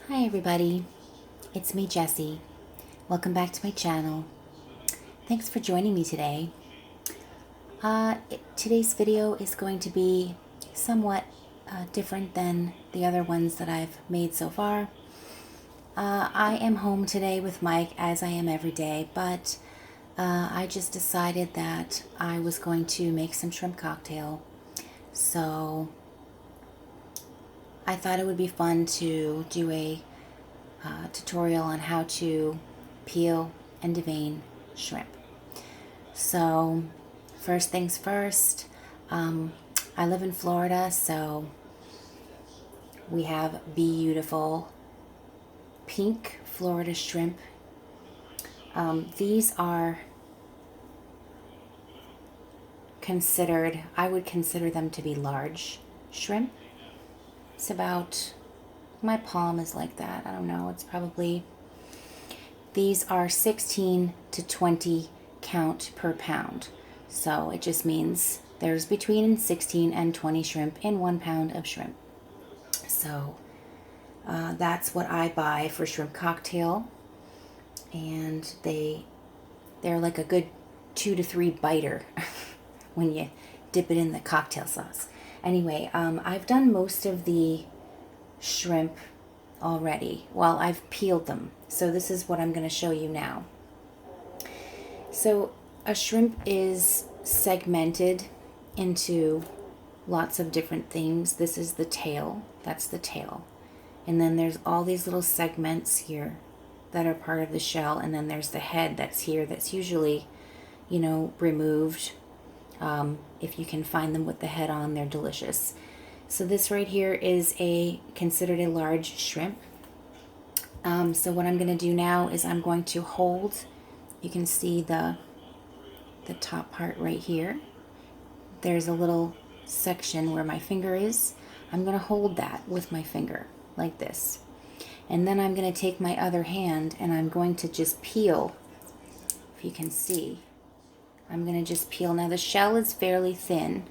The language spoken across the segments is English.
Hi everybody, it's me Jessie. Welcome back to my channel. Thanks for joining me today. Today's video is going to be somewhat different than the other ones that I've made so far. I am home today with Mike as I am every day, but I just decided that I was going to make some shrimp cocktail. So I thought it would be fun to do a tutorial on how to peel and devein shrimp. So first things first, I live in Florida, so we have beautiful pink Florida shrimp. These are considered, I would consider them to be large shrimp. It's about, my palm is like that. I don't know. It's probably, these are 16 to 20 count per pound. So it just means there's between 16 and 20 shrimp in 1 pound of shrimp. So that's what I buy for shrimp cocktail. And they're like a good 2 to 3 biter when you dip it in the cocktail sauce. Anyway, I've done most of the shrimp already. Well, I've peeled them. So this is what I'm going to show you now. So a shrimp is segmented into lots of different things. This is the tail. That's the tail. And then there's all these little segments here that are part of the shell. And then there's the head that's here that's usually, removed. If you can find them with the head on, they're delicious. So this right here is considered a large shrimp. So what I'm going to do now is I'm going to hold, you can see the top part right here. There's a little section where my finger is. I'm going to hold that with my finger like this. And then I'm going to take my other hand and I'm going to just peel, if you can see. I'm going to just peel. Now the shell is fairly thin,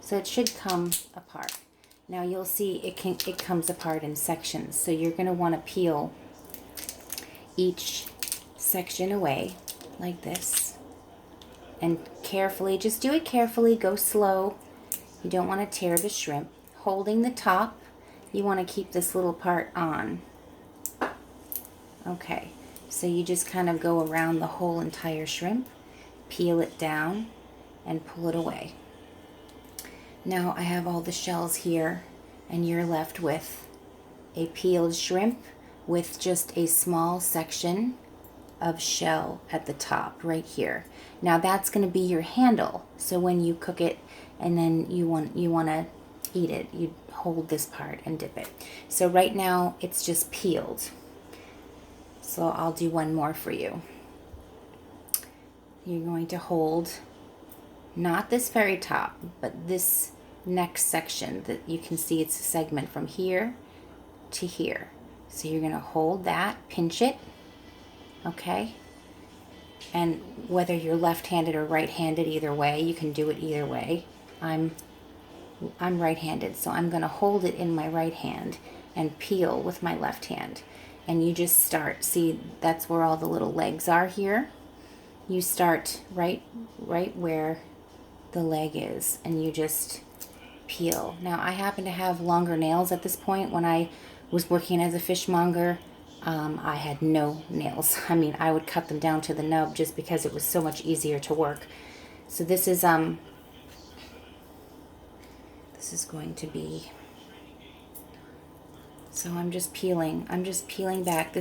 so it should come apart. Now you'll see it comes apart in sections, so you're going to want to peel each section away like this. And carefully, just do it carefully, go slow. You don't want to tear the shrimp. Holding the top, you want to keep this little part on. Okay, so you just kind of go around the whole entire shrimp. Peel it down and pull it away. Now I have all the shells here and you're left with a peeled shrimp with just a small section of shell at the top right here. Now that's going to be your handle. So when you cook it and then you want to eat it, you hold this part and dip it. So right now it's just peeled. So I'll do one more for you. You're going to hold not this very top, but this next section that you can see it's a segment from here to here. So you're going to hold that, pinch it, okay? And whether you're left-handed or right-handed, either way, you can do it either way. I'm right-handed, so I'm going to hold it in my right hand and peel with my left hand. And you just start, see, that's where all the little legs are here. You start right where the leg is and you just peel. Now I happen to have longer nails at this point. When I was working as a fishmonger, I had no nails. I mean, I would cut them down to the nub just because it was so much easier to work. So this is going to be, so I'm just peeling back. The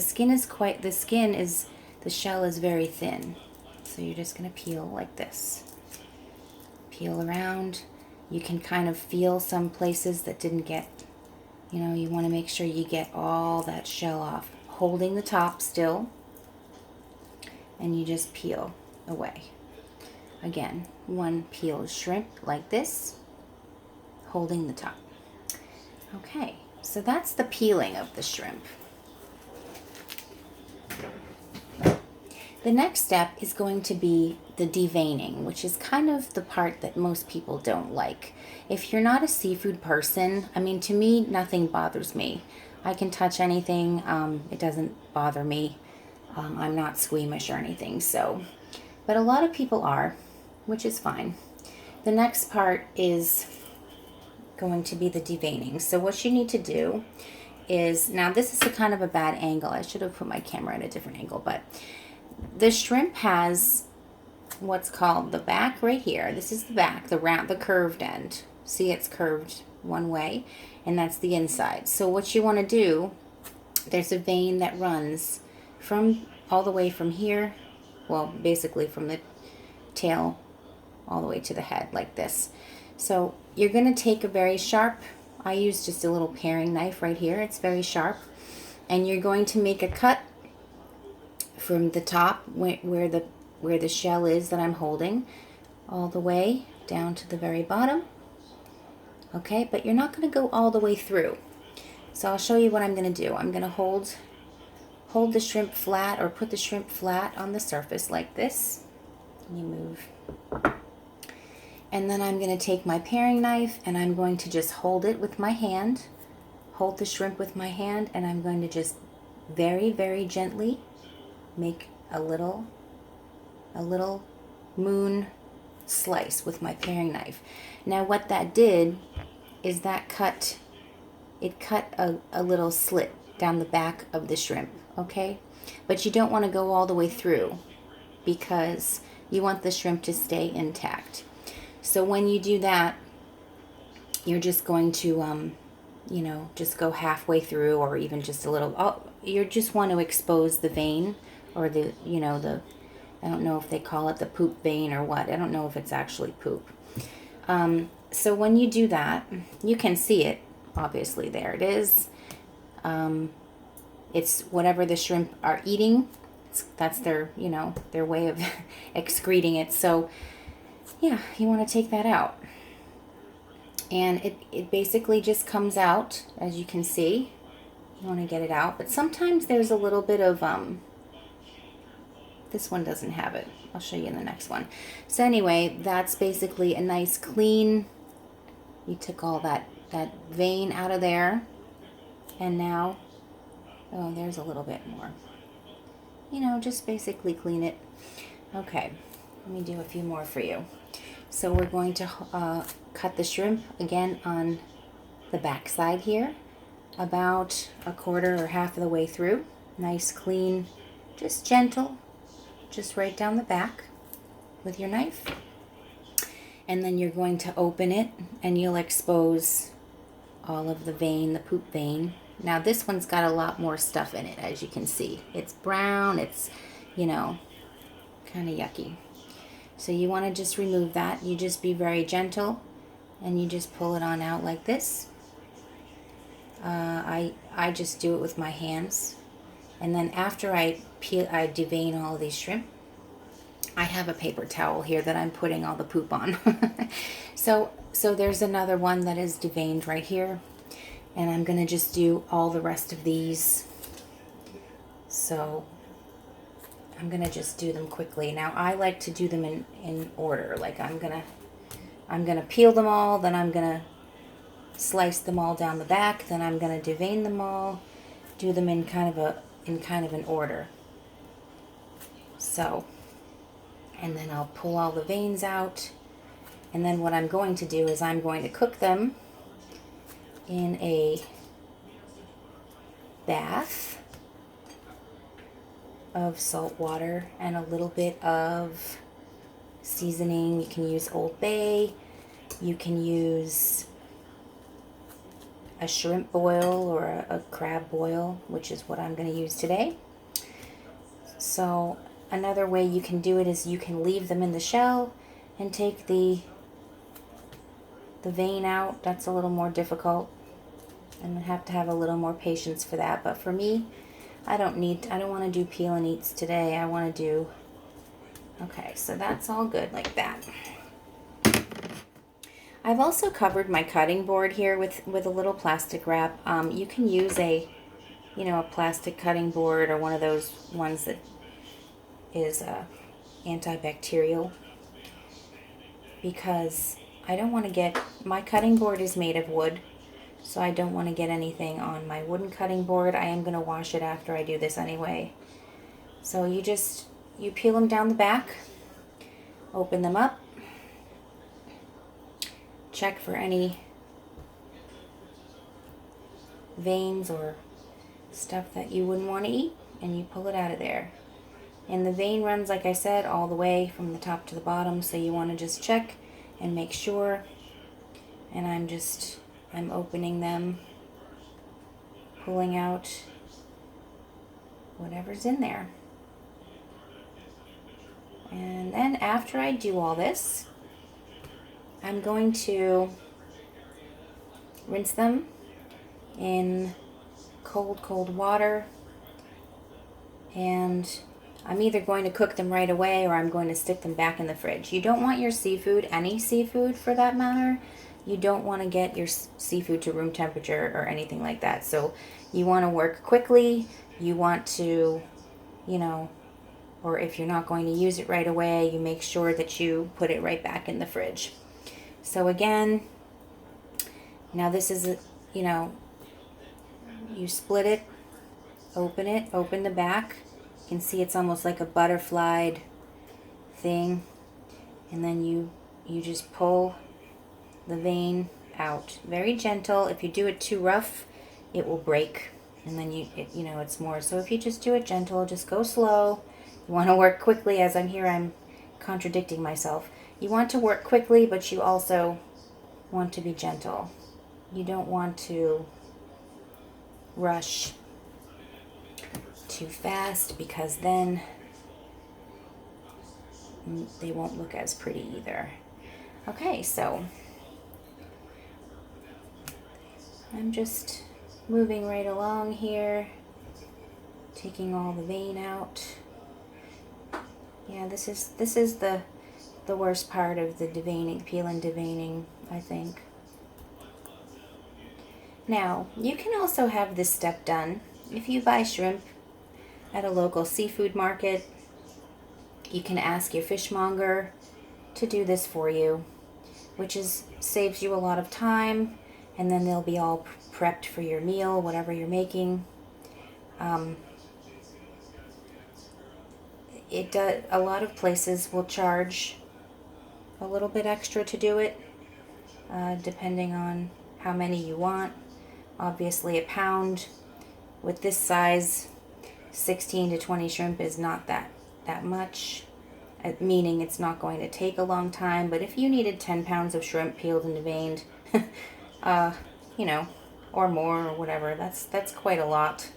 shell is very thin. So you're just going to peel like this. Peel around. You can kind of feel some places that didn't get, you want to make sure you get all that shell off. Holding the top still. And you just peel away. Again, one peeled shrimp like this. Holding the top. Okay, so that's the peeling of the shrimp. The next step is going to be the deveining, which is kind of the part that most people don't like. If you're not a seafood person, I mean, to me, nothing bothers me. I can touch anything. It doesn't bother me. I'm not squeamish or anything. So, but a lot of people are, which is fine. The next part is going to be the deveining. So what you need to do is, now this is a kind of a bad angle. I should have put my camera at a different angle, but the shrimp has what's called the back right here. This is the back, the round, the curved end. See, it's curved one way, and that's the inside. So what you want to do, there's a vein that runs from all the way from here, well, basically from the tail all the way to the head like this. So you're going to take a very sharp, I use just a little paring knife right here. It's very sharp, and you're going to make a cut from the top where the shell is that I'm holding all the way down to the very bottom. Okay, but you're not going to go all the way through. So I'll show you what I'm going to do. I'm going to hold the shrimp flat, or put the shrimp flat on the surface like this. You move. And then I'm going to take my paring knife and I'm going to just hold it with my hand. Hold the shrimp with my hand, and I'm going to just very, very gently make a little moon slice with my paring knife. Now what that did is that cut a little slit down the back of the shrimp, okay? But you don't want to go all the way through because you want the shrimp to stay intact. So when you do that, you're just going to just go halfway through, or even just a little. Oh, you just want to expose the vein, or the I don't know if they call it the poop vein or what. I don't know if it's actually poop. So when you do that, you can see it, obviously. There it is. It's whatever the shrimp are eating. That's their way of excreting it. So yeah, you want to take that out. And it basically just comes out, as you can see. You want to get it out. But sometimes there's a little bit of, this one doesn't have it. I'll show you in the next one. So anyway, that's basically a nice clean, you took all that vein out of there. And now, oh, there's a little bit more. Just basically clean it. Okay, let me do a few more for you. So we're going to cut the shrimp again on the back side here, about a quarter or half of the way through. Nice, clean, just gentle, just right down the back with your knife. And then you're going to open it, and you'll expose all of the vein, the poop vein. Now this one's got a lot more stuff in it, as you can see. It's brown, it's, kind of yucky. So you want to just remove that. You just be very gentle, and you just pull it on out like this. I just do it with my hands. And then after I devein all of these shrimp, I have a paper towel here that I'm putting all the poop on. So there's another one that is deveined right here. And I'm going to just do all the rest of these. So I'm going to just do them quickly. Now I like to do them in order. Like I'm going to peel them all, then I'm going to slice them all down the back, then I'm going to devein them all, do them in kind of an order. So, and then I'll pull all the veins out, and then what I'm going to do is I'm going to cook them in a bath of salt water and a little bit of seasoning. You can use Old Bay, you can use a shrimp boil or a crab boil, which is what I'm going to use today. So another way you can do it is you can leave them in the shell and take the vein out. That's a little more difficult, and I have to have a little more patience for that. But for me, I don't want to do peel and eats today. I want to do, okay, so that's all good like that. I've also covered my cutting board here with a little plastic wrap. You can use a plastic cutting board, or one of those ones that is antibacterial, because I don't want to get, my cutting board is made of wood, so I don't want to get anything on my wooden cutting board. I am going to wash it after I do this anyway. So you peel them down the back, open them up, check for any veins or stuff that you wouldn't want to eat, and you pull it out of there. And the vein runs, like I said, all the way from the top to the bottom, so you want to just check and make sure. And I'm opening them, pulling out whatever's in there. And then after I do all this, I'm going to rinse them in cold water, and I'm either going to cook them right away or I'm going to stick them back in the fridge. You don't want your seafood, any seafood for that matter, you don't want to get your seafood to room temperature or anything like that. So you want to work quickly. You want to, or if you're not going to use it right away, you make sure that you put it right back in the fridge. So again, now this is, you split it, open the back. You can see it's almost like a butterflied thing. And then you just pull the vein out. Very gentle. If you do it too rough, it will break. And then it's more. So if you just do it gentle, just go slow. You want to work quickly. As I'm contradicting myself. You want to work quickly, but you also want to be gentle. You don't want to rush too fast, because then they won't look as pretty either. Okay, so I'm just moving right along here, taking all the vein out. Yeah, this is the worst part of the deveining, peel and deveining, I think. Now, you can also have this step done if you buy shrimp at a local seafood market. You can ask your fishmonger to do this for you, which saves you a lot of time, and then they'll be all prepped for your meal, whatever you're making. A lot of places will charge a little bit extra to do it, depending on how many you want. Obviously, a pound with this size, 16 to 20 shrimp is not that much, meaning it's not going to take a long time. But if you needed 10 pounds of shrimp peeled and deveined, or more or whatever, that's quite a lot.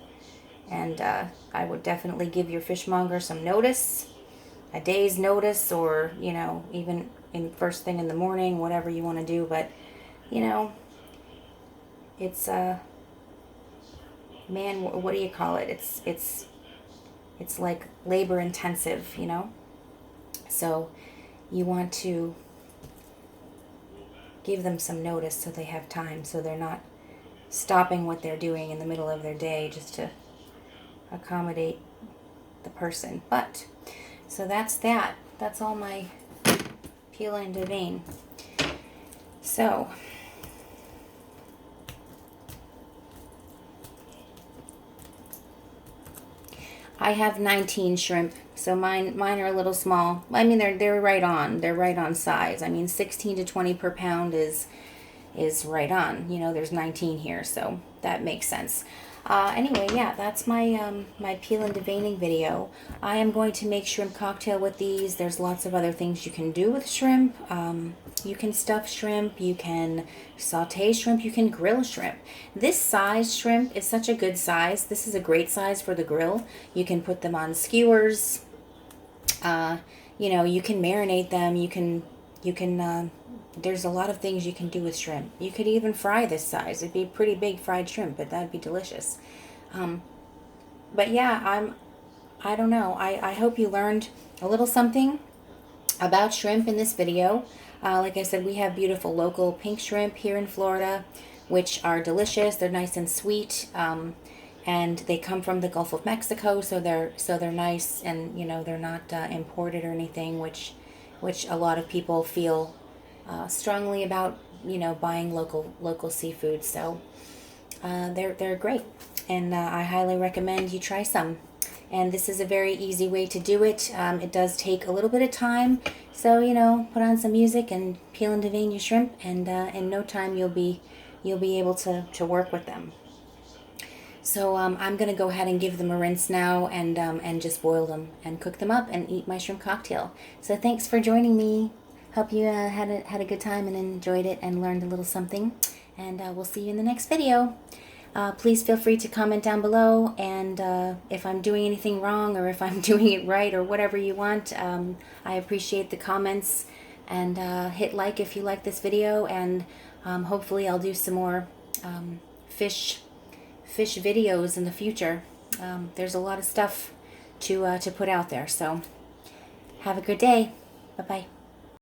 And I would definitely give your fishmonger some notice, a day's notice, or even in first thing in the morning, whatever you want to do. But it's man, what do you call it? It's like labor intensive, So you want to give them some notice so they have time, so they're not stopping what they're doing in the middle of their day just to accommodate the person. But so that's all my peel and devein. So I have 19 shrimp, so mine are a little small. I mean, they're right on. They're right on size. I mean, 16 to 20 per pound is right on. There's 19 here, so that makes sense. Anyway, yeah, that's my my peel and deveining video. I am going to make shrimp cocktail with these. There's lots of other things you can do with shrimp. You can stuff shrimp, you can saute shrimp, you can grill shrimp. This size shrimp is such a good size. This is a great size for the grill. You can put them on skewers. You can marinate them. You can there's a lot of things you can do with shrimp. You could even fry this size. It'd be pretty big fried shrimp, but that'd be delicious. But yeah, I don't know. I hope you learned a little something about shrimp in this video. Like I said, we have beautiful local pink shrimp here in Florida, which are delicious. They're nice and sweet. and they come from the Gulf of Mexico, so they're nice, and you know, they're not imported or anything, which a lot of people feel strongly about, you know, buying local seafood. So they're great, and I highly recommend you try some. And this is a very easy way to do it. It does take a little bit of time, so you know, put on some music and peel and devein your shrimp, and in no time you'll be able to work with them. So I'm gonna go ahead and give them a rinse now, and just boil them and cook them up and eat my shrimp cocktail. So thanks for joining me. Hope you had a good time and enjoyed it and learned a little something. And we'll see you in the next video. Please feel free to comment down below, and if I'm doing anything wrong or if I'm doing it right or whatever you want, I appreciate the comments. And hit like if you like this video, and hopefully I'll do some more fish videos in the future. There's a lot of stuff to put out there. So have a good day. Bye bye.